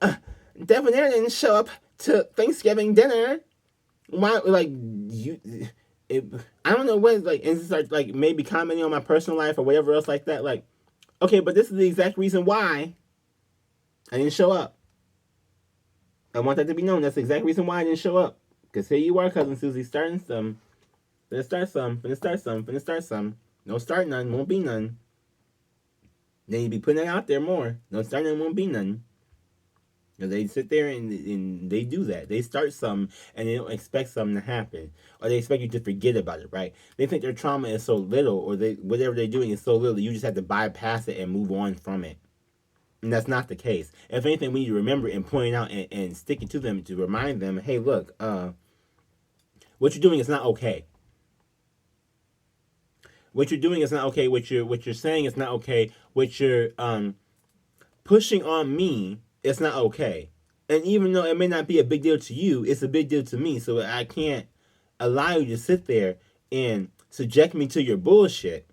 [SPEAKER 1] Devonairé didn't show up to Thanksgiving dinner. Why? Like, I don't know what. Like, and start, like, maybe commenting on my personal life or whatever else like that. Like, okay, but this is the exact reason why I didn't show up. I want that to be known. That's the exact reason why I didn't show up. Because here you are, cousin Susie, starting some. Finna start some. Don't start none, won't be none. Then you be putting it out there more. Don't start none, won't be none. And they sit there and they do that. They start something and they don't expect something to happen. Or they expect you to forget about it, right? They think their trauma is so little, or whatever they're doing is so little, you just have to bypass it and move on from it. And that's not the case. If anything, we need to remember and point out and stick it to them to remind them, hey, look, what you're doing is not okay. What you're doing is not okay. What you're saying is not okay. What you're pushing on me is not okay. And even though it may not be a big deal to you, it's a big deal to me. So I can't allow you to sit there and subject me to your bullshit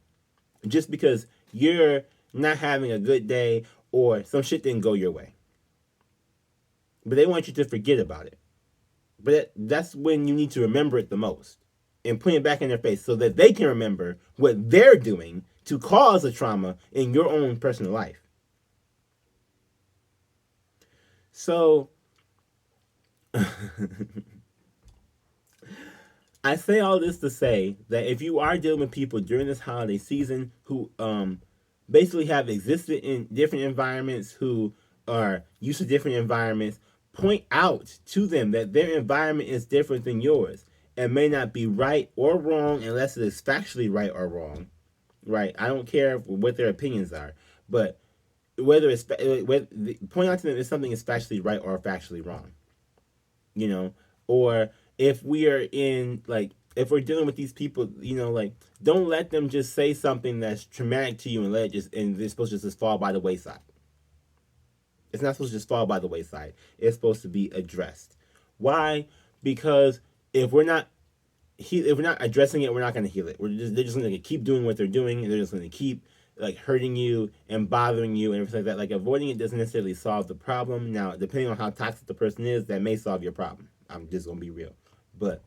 [SPEAKER 1] just because you're not having a good day or some shit didn't go your way. But they want you to forget about it. But that's when you need to remember it the most and put it back in their face so that they can remember what they're doing to cause a trauma in your own personal life. So I say all this to say that if you are dealing with people during this holiday season who basically have existed in different environments, who are used to different environments, point out to them that their environment is different than yours and may not be right or wrong unless it is factually right or wrong. Right? I don't care what their opinions are, but whether it's point out to them if something is factually right or factually wrong. You know, or if we are in like if we're dealing with these people, you know, like don't let them just say something that's traumatic to you and let it just and it's supposed to just fall by the wayside. It's not supposed to just fall by the wayside. It's supposed to be addressed. Why? Because if we're not addressing it, we're not going to heal it. They're just going to keep doing what they're doing, and they're just going to keep like hurting you and bothering you and everything like that. Like avoiding it doesn't necessarily solve the problem. Now, depending on how toxic the person is, that may solve your problem. I'm just going to be real, but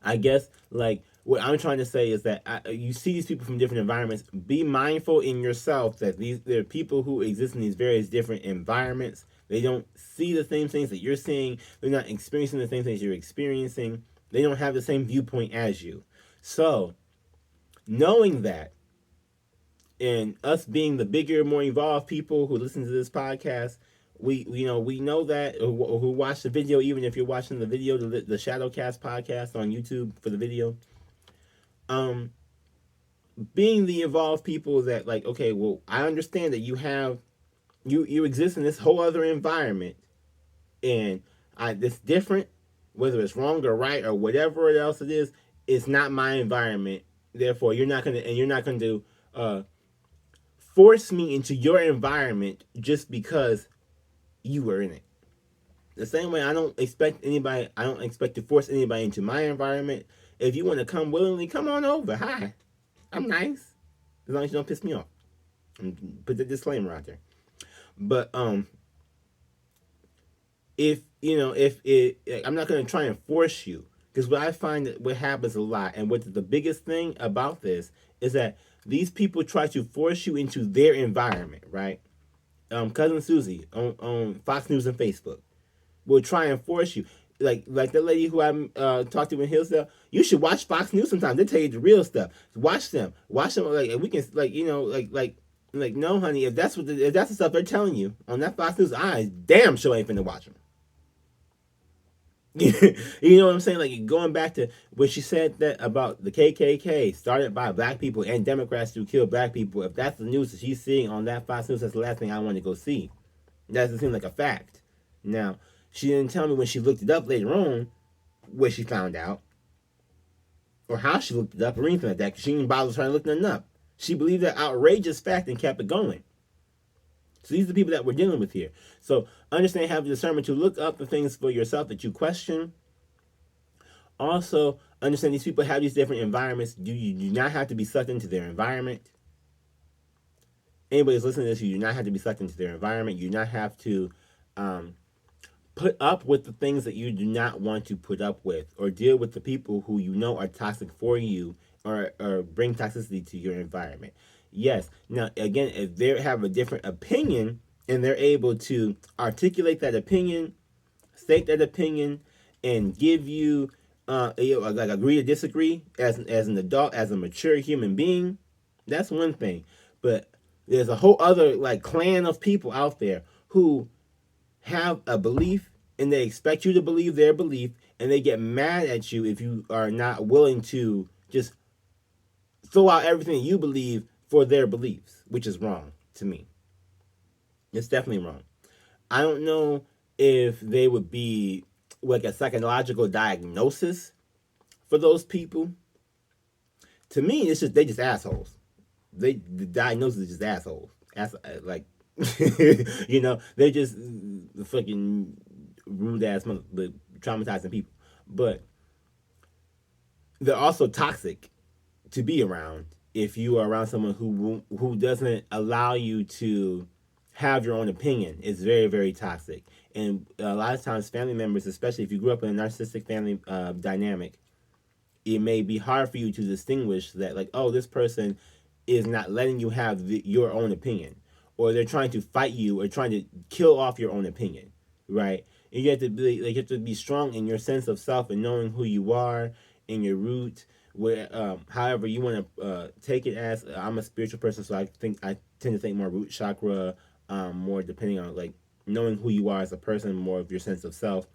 [SPEAKER 1] I guess like what I'm trying to say is that you see these people from different environments. Be mindful in yourself that there are people who exist in these various different environments. They don't see the same things that you're seeing. They're not experiencing the same things you're experiencing. They don't have the same viewpoint as you. So, knowing that, and us being the bigger, more evolved people who listen to this podcast, we know that who watch the video. Even if you're watching the video, the Shadow Cast podcast on YouTube for the video, um, being the evolved people that like, okay, well, I understand that you exist in this whole other environment, and it's different, whether it's wrong or right or whatever else it is. It's not my environment. Therefore, you're not going to force me into your environment just because you were in it. The same way I don't expect to force anybody into my environment. If you want to come willingly, come on over. Hi. I'm nice. As long as you don't piss me off. And put the disclaimer out there. But if I'm not going to try and force you, because what I find that what happens a lot, and what's the biggest thing about this is that these people try to force you into their environment, right? Cousin Susie on Fox News and Facebook will try and force you. Like the lady who I talked to in Hillsdale, you should watch Fox News sometimes. They tell you the real stuff. Watch them. Like, and we can like no, honey. If that's the stuff they're telling you on that Fox News, I damn sure ain't finna watch them. You know what I'm saying? Like going back to when she said that about the KKK started by black people and Democrats who kill black people. If that's the news that she's seeing on that Fox News, that's the last thing I want to go see. That doesn't seem like a fact. Now, she didn't tell me when she looked it up later on what she found out or how she looked it up or anything like that, because she didn't bother trying to look nothing up. She believed that outrageous fact and kept it going. So these are the people that we're dealing with here. So understand, have the discernment to look up the things for yourself that you question. Also, understand these people have these different environments. You do not have to be sucked into their environment. Anybody who's listening to this, you do not have to be sucked into their environment. You do not have to put up with the things that you do not want to put up with, or deal with the people who you know are toxic for you, or bring toxicity to your environment. Yes. Now, again, if they have a different opinion and they're able to articulate that opinion, state that opinion, and give you, like agree to disagree as an adult, as a mature human being, that's one thing. But there's a whole other like clan of people out there who have a belief and they expect you to believe their belief, and they get mad at you if you are not willing to just throw out everything you believe for their beliefs, which is wrong to me. It's definitely wrong. I don't know if they would be like a psychological diagnosis for those people. To me, it's just they just assholes. The diagnosis is just assholes. Like they're just fucking rude ass traumatizing people. But they're also toxic to be around if you are around someone who doesn't allow you to have your own opinion. It's very, very toxic. And a lot of times family members, especially if you grew up in a narcissistic family dynamic, it may be hard for you to distinguish that, like, oh, this person is not letting you have your own opinion, or they're trying to fight you or trying to kill off your own opinion, right? And you have to be like, you have to be strong in your sense of self and knowing who you are and your root. Where, however you want to take it as. I'm a spiritual person, so I tend to think more root chakra, more depending on like knowing who you are as a person, more of your sense of self.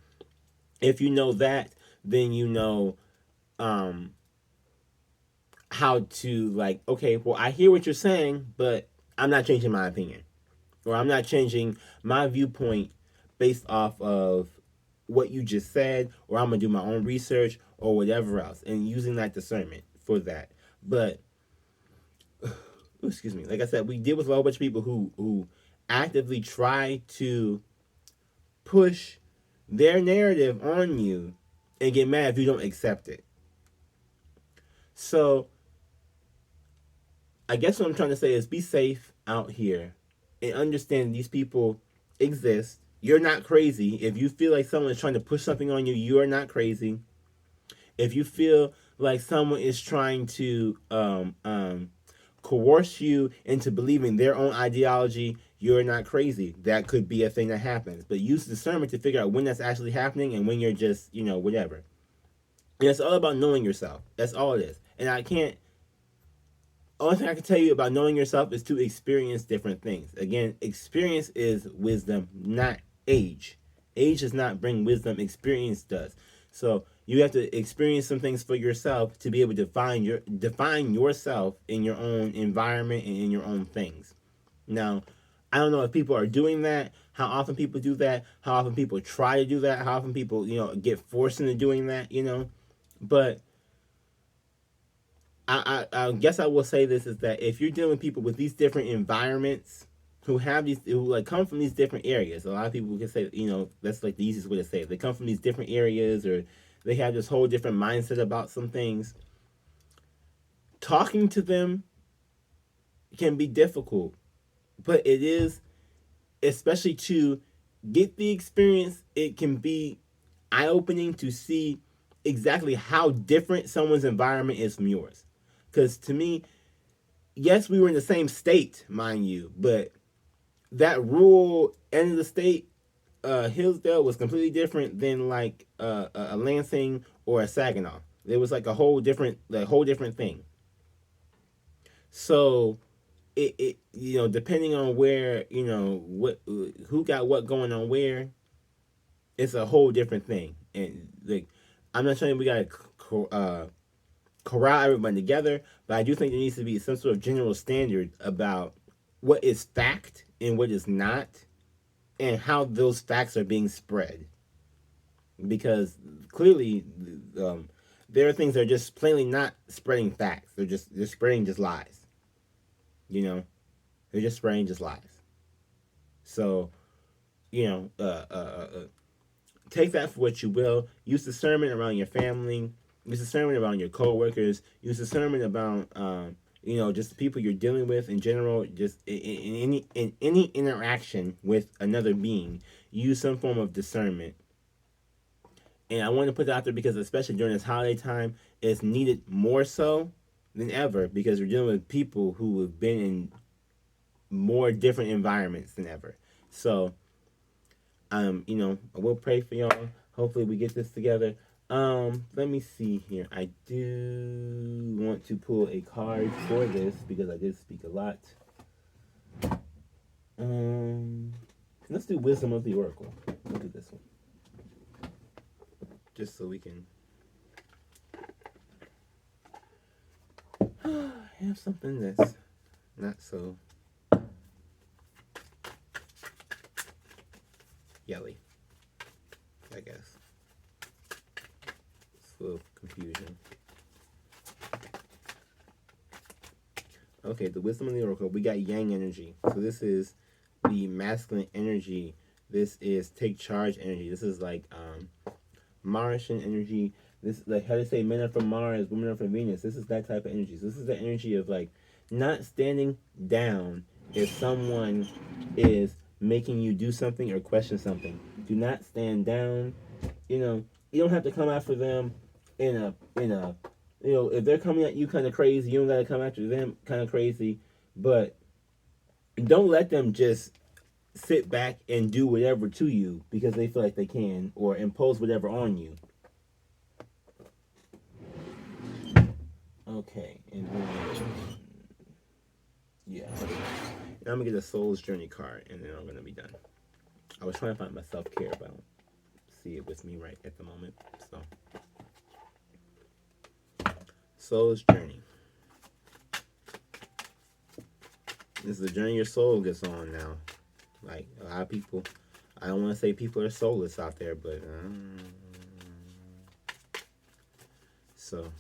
[SPEAKER 1] If you know that, then you know um how to, like, okay, well, I hear what you're saying, but I'm not changing my opinion, or I'm not changing my viewpoint based off of what you just said, or I'm gonna do my own research or whatever else, and using that discernment for that. But excuse me, like I said, we deal with a whole bunch of people who actively try to push their narrative on you and get mad if you don't accept it. So I guess what I'm trying to say is be safe out here and understand these people exist. You're not crazy. If you feel like someone is trying to push something on you, you are not crazy. If you feel like someone is trying to coerce you into believing their own ideology, you're not crazy. That could be a thing that happens. But use discernment to figure out when that's actually happening and when you're just, whatever. And it's all about knowing yourself. That's all it is. And I can't only thing I can tell you about knowing yourself is to experience different things. Again, experience is wisdom, not age. Age does not bring wisdom, experience does. So you have to experience some things for yourself to be able to define yourself in your own environment and in your own things. Now, I don't know if people are doing that, how often people do that, how often people try to do that, how often people, get forced into doing that, but I guess I will say this is that if you're dealing with people with these different environments who like come from these different areas, a lot of people can say, that's like the easiest way to say it. They come from these different areas, or they have this whole different mindset about some things. Talking to them can be difficult, but it is, especially to get the experience, it can be eye-opening to see exactly how different someone's environment is from yours. Because to me, yes, we were in the same state, mind you, but that rural end of the state, Hillsdale, was completely different than like a Lansing or a Saginaw. It was like a whole different thing. So it depending on where, what, who got what going on where, it's a whole different thing. And like, I'm not saying we gotta corral everybody together, but I do think there needs to be some sort of general standard about what is fact and what is not, and how those facts are being spread. Because clearly, there are things that are just plainly not spreading facts. They're spreading just lies. They're just spreading just lies. So, take that for what you will. Use discernment around your family. Use discernment around your coworkers. Use discernment about just the people you're dealing with in general. Just in any interaction with another being, use some form of discernment. And I want to put that out there because especially during this holiday time, it's needed more so than ever, because we're dealing with people who have been in more different environments than ever. So I will pray for y'all. Hopefully we get this together. Let me see here. I do want to pull a card for this because I did speak a lot. Let's do Wisdom of the Oracle. Look at this one. Just so we can have something that's not so yelly, I guess. It's a little confusion. Okay, the Wisdom of the Oracle. We got Yang energy. So this is the masculine energy. This is take charge energy. This is like Martian energy. This, like how they say, men are from Mars, women are from Venus. This is that type of energy. So this is the energy of like not standing down if someone is making you do something or question something. Do not stand down. You know, you don't have to come after them in a if they're coming at you kind of crazy, you don't gotta come after them kind of crazy, but don't let them just sit back and do whatever to you because they feel like they can or impose whatever on you. Okay, and then yeah, now I'm gonna get a Soul's Journey card, and then I'm gonna be done. I was trying to find my self care, but I don't see it with me right at the moment. So, Soul's Journey. This is the journey your soul gets on now. Like a lot of people, I don't want to say people are soulless out there, but so.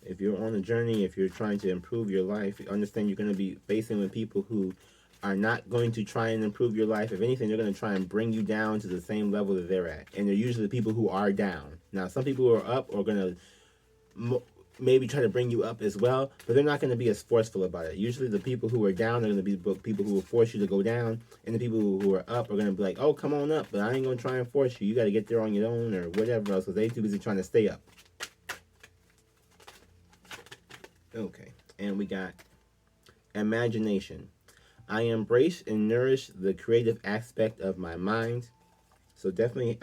[SPEAKER 1] If you're on a journey, if you're trying to improve your life, understand you're going to be facing with people who are not going to try and improve your life. If anything, they're going to try and bring you down to the same level that they're at. And they're usually the people who are down. Now, some people who are up are going to maybe try to bring you up as well, but they're not going to be as forceful about it. Usually the people who are down are going to be the people who will force you to go down, and the people who are up are going to be like, oh, come on up, but I ain't going to try and force you. You got to get there on your own or whatever else, because they're too busy trying to stay up. Okay, and we got imagination. I embrace and nourish the creative aspect of my mind. So definitely,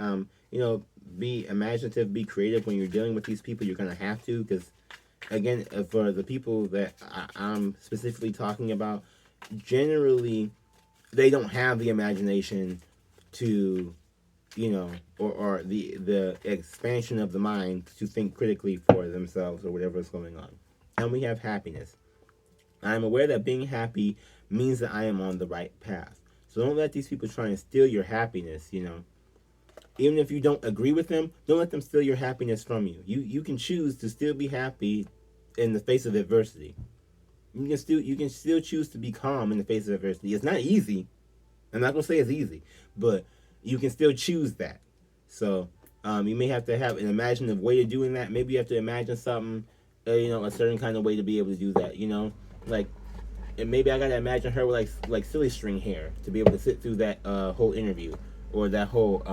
[SPEAKER 1] be imaginative, be creative when you're dealing with these people. You're gonna have to, because again, for the people that I'm specifically talking about, generally they don't have the imagination to, or the expansion of the mind to think critically for themselves or whatever is going on. And we have happiness. I am aware that being happy means that I am on the right path. So don't let these people try and steal your happiness, Even if you don't agree with them, don't let them steal your happiness from you. You can choose to still be happy in the face of adversity. You can still choose to be calm in the face of adversity. It's not easy. I'm not gonna say it's easy, but you can still choose that. So you may have to have an imaginative way of doing that. Maybe you have to imagine something, a certain kind of way to be able to do that. Like, and maybe I gotta imagine her with like silly string hair to be able to sit through that whole interview or that whole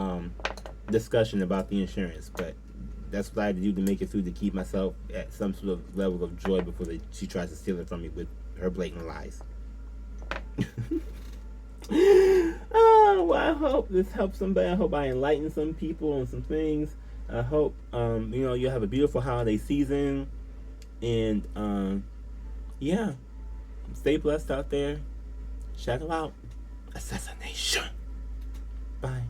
[SPEAKER 1] discussion about the insurance. But that's what I had to do to make it through, to keep myself at some sort of level of joy before she tries to steal it from me with her blatant lies. Well, I hope this helps somebody. I hope I enlighten some people on some things. I hope you'll have a beautiful holiday season, and yeah, stay blessed out there. Shadow out. Assassination. Bye.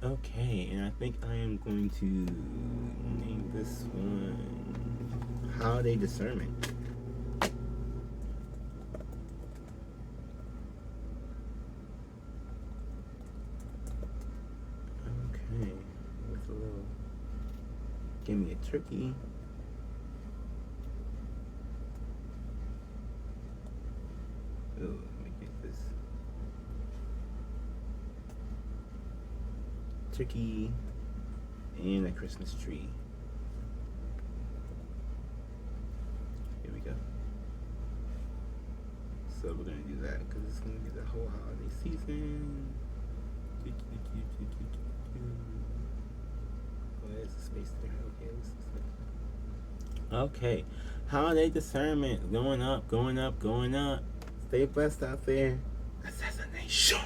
[SPEAKER 1] Okay, and I think I am going to name this one Holiday Discernment. Okay, with a little, give me a turkey. Oh, let me get this. Turkey and a Christmas tree. Here we go. So we're gonna do that because it's gonna be the whole holiday season. Oh, there's a space there. Okay, this is like... Okay, holiday discernment going up, going up, going up. Stay blessed out there. Assassination.